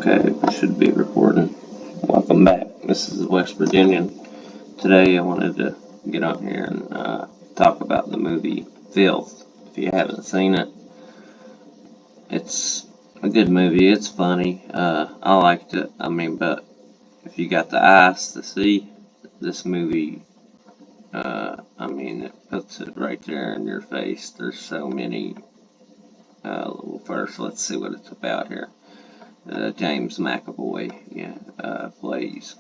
Okay, we should be recording. Welcome back. This is West Virginian. Today I wanted to get on here and talk about the movie Filth. If you haven't seen it, it's a good movie. It's funny. I liked it. But if you got the eyes to see, this movie, it puts it right there in your face. There's so many. First, let's see what it's about here. James McAvoy, plays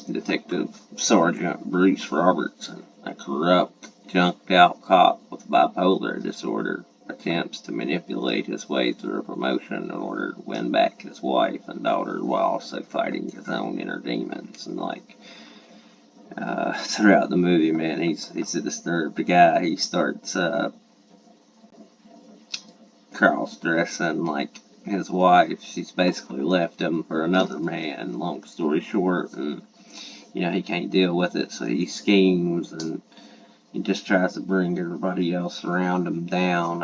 Detective Sergeant Bruce Robertson, a corrupt, junked-out cop with bipolar disorder, attempts to manipulate his way through a promotion in order to win back his wife and daughter while also fighting his own inner demons. And throughout the movie, man, he's a disturbed guy. He starts cross-dressing like his wife. She's basically left him for another man, long story short, and he can't deal with it, so he schemes and he just tries to bring everybody else around him down.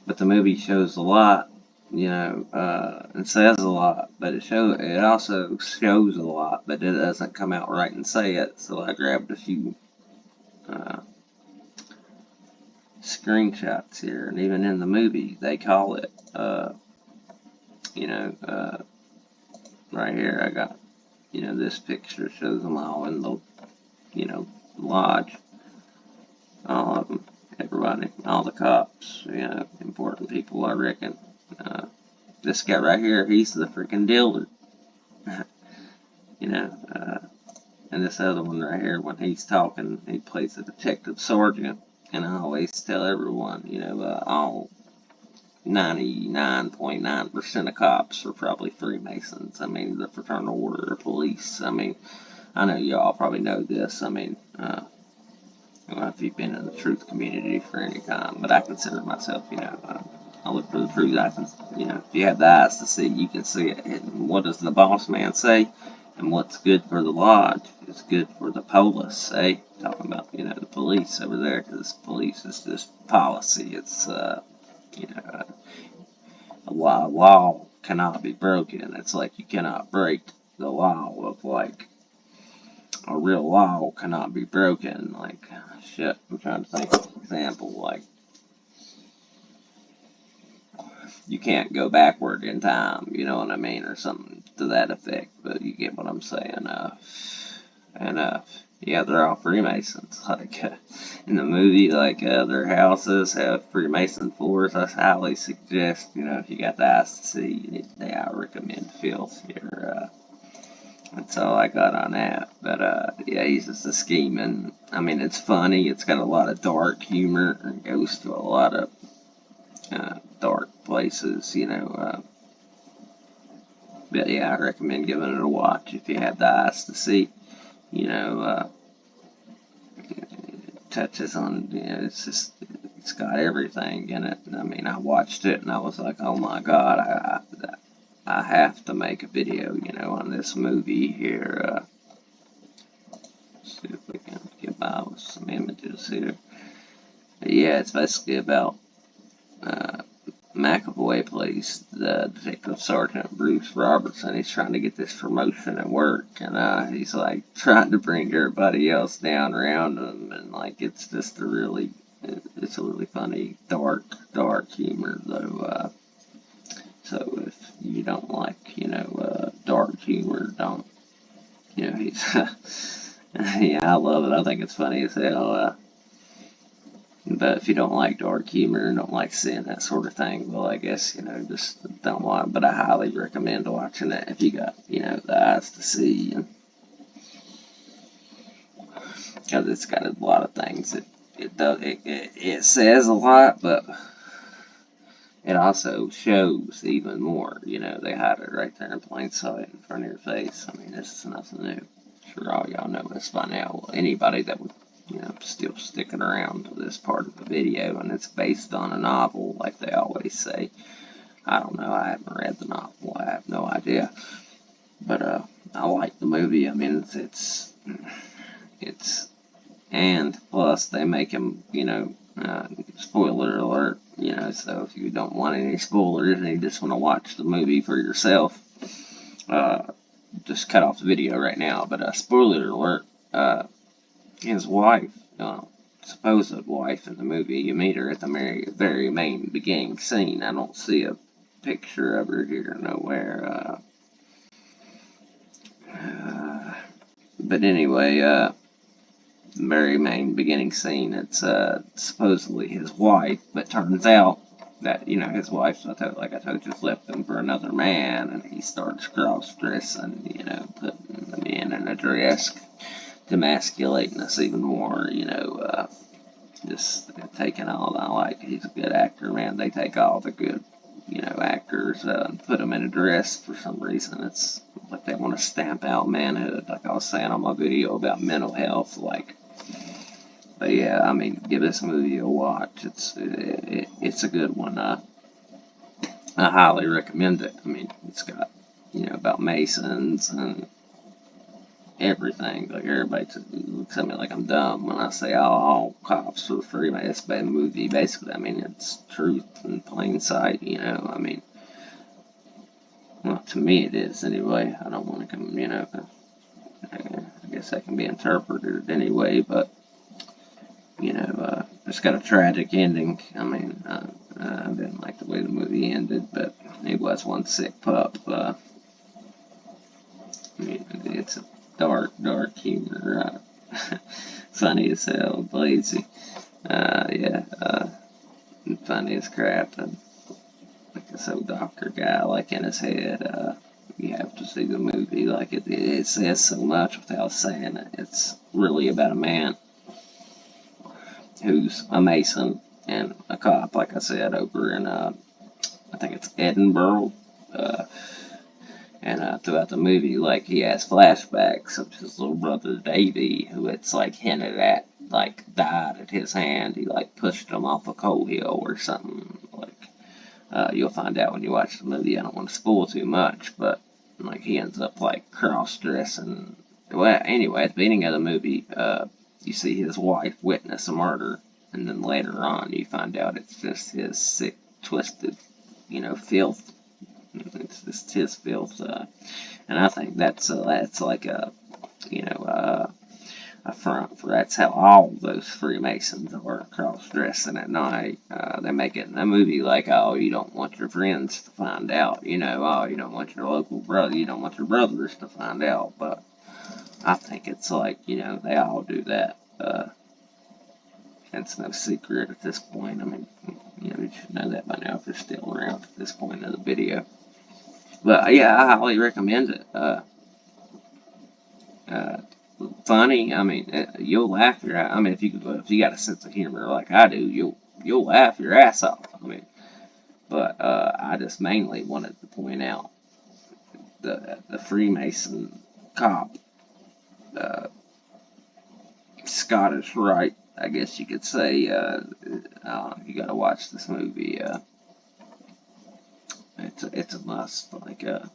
But the movie shows a lot, and says a lot, but it also shows a lot, but it doesn't come out right and say it. So I grabbed a few screenshots here, and even in the movie they call it, right here I got, this picture shows them all in the, lodge. All of them, everybody, all the cops, important people, I reckon. This guy right here, he's the freaking dealer. And this other one right here, when he's talking, he plays a detective sergeant. And I always tell everyone, all 99.9% of cops are probably Freemasons. The Fraternal Order of Police. I know y'all probably know this. I don't know if you've been in the truth community for any time, but I consider myself, I look for the truth. If you have the eyes to see, you can see it. And what does the boss man say? And what's good for the lodge is good for the polis, eh? Talking about, the police over there, because police is just policy. It's, a law cannot be broken. It's like you cannot break the law of, a real law cannot be broken. Shit, I'm trying to think of an example. You can't go backward in time, you know what I mean, or something to that effect, but you get what I'm saying. They're all Freemasons. In the movie, their houses have Freemason floors. I highly suggest, if you got the eyes to see, I recommend Filth here. That's all I got on that. But, he's just a scheming. It's funny. It's got a lot of dark humor. It goes to a lot of dark places, But, I recommend giving it a watch if you have the eyes to see. It touches on, it's got everything in it. I watched it and I was like, oh my God, I have to make a video, on this movie here. See if we can get by with some images here. But yeah, it's basically about McAvoy plays the Detective Sergeant Bruce Robertson. He's trying to get this promotion at work, and he's trying to bring everybody else down around him, and it's just it's a really funny, dark humor though. So if you don't like, dark humor, don't, he's, yeah, I love it. I think it's funny as hell. But if you don't like dark humor and don't like seeing that sort of thing, well, I guess, just don't watch. But I highly recommend watching it if you got, the eyes to see. Because it's got a lot of things. It says a lot, but it also shows even more. They hide it right there in plain sight in front of your face. This is nothing new. Sure, all y'all know this by now. Anybody that would, still sticking around to this part of the video, and it's based on a novel, like they always say. I don't know. I haven't read the novel. I have no idea. But I like the movie. it's and plus they make him, Spoiler alert, so if you don't want any spoilers and you just want to watch the movie for yourself, uh, just cut off the video right now. But spoiler alert, his wife, supposed wife in the movie, you meet her at the very main beginning scene. I don't see a picture of her here nowhere. But anyway, very main beginning scene, it's supposedly his wife, but turns out that, his wife, like I told you, left him for another man, and he starts cross-dressing, putting the man in a dress, demasculating us even more, just taking all, I like, he's a good actor, man. They take all the good, actors, and put them in a dress for some reason. It's like they want to stamp out manhood, like I was saying on my video about mental health, like. But yeah, I mean, give this movie a watch. It's a good one. I highly recommend it. I mean, it's got, about Masons and everything. Like, everybody looks at me like I'm dumb when I say all cops are free. It's a bad movie, basically. I mean, it's truth in plain sight, I mean, well, to me it is anyway. I don't want to come, I guess that can be interpreted anyway, but, it's got a tragic ending. I mean, I didn't like the way the movie ended, but he was one sick pup. I mean, it's a dark humor. Funny as hell, lazy. Yeah, funny as crap. And like this old doctor guy, like in his head, you have to see the movie. Like it says so much without saying it. It's really about a man who's a Mason and a cop, like I said, over in, I think it's Edinburgh. Uh, and throughout the movie, like, he has flashbacks of his little brother Davy, who it's, like, hinted at, like, died at his hand. He, like, pushed him off a coal hill or something. Like, you'll find out when you watch the movie. I don't want to spoil too much, but, like, he ends up, like, cross-dressing. Well, anyway, at the beginning of the movie, you see his wife witness a murder, and then later on you find out it's just his sick, twisted, filth. It's just his filth, and I think that's like a front for that's how all those Freemasons are cross-dressing at night. They make it in a movie like, oh, you don't want your friends to find out, oh, you don't want your local brother, you don't want your brothers to find out, but I think it's like, they all do that. It's no secret at this point. I mean, you should know that by now if you're still around at this point of the video. But yeah, I highly recommend it. Uh, Funny. I mean, you'll laugh your. I mean, if you got a sense of humor like I do, you'll laugh your ass off. I mean, but I just mainly wanted to point out the Freemason cop, uh, Scottish Rite, I guess you could say. You got to watch this movie. It's a must. Like, I'm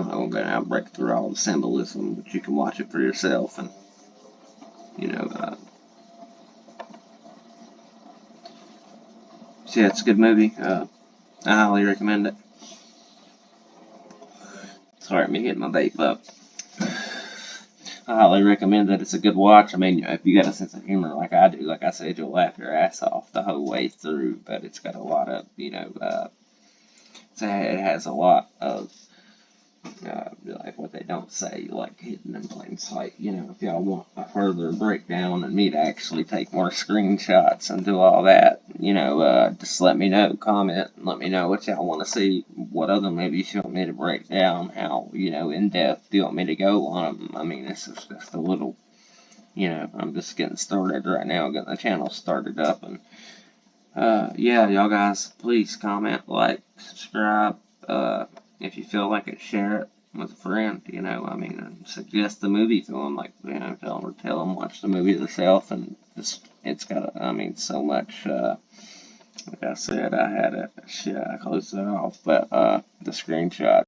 not going to break through all the symbolism, but you can watch it for yourself, and you know. So yeah, it's a good movie. I highly recommend it. Sorry, me hitting my vape up. I highly recommend that. It's a good watch. I mean, if you got a sense of humor like I do, like I said, you'll laugh your ass off the whole way through. But it's got a lot of, it has a lot of, like what they don't say, like hidden in plain sight. If y'all want a further breakdown and me to actually take more screenshots and do all that, just let me know, comment, and let me know what y'all want to see, what other movies you want me to break down, how, in depth do you want me to go on them. I mean, this is just a little, I'm just getting started right now, getting the channel started up, and, yeah, y'all guys, please comment, like, subscribe, if you feel like it, share it with a friend, I mean, suggest the movie to them, like, tell them watch the movie themselves, and it's got, I mean, so much, like I said, I had it, shit, I closed it off, but, the screenshot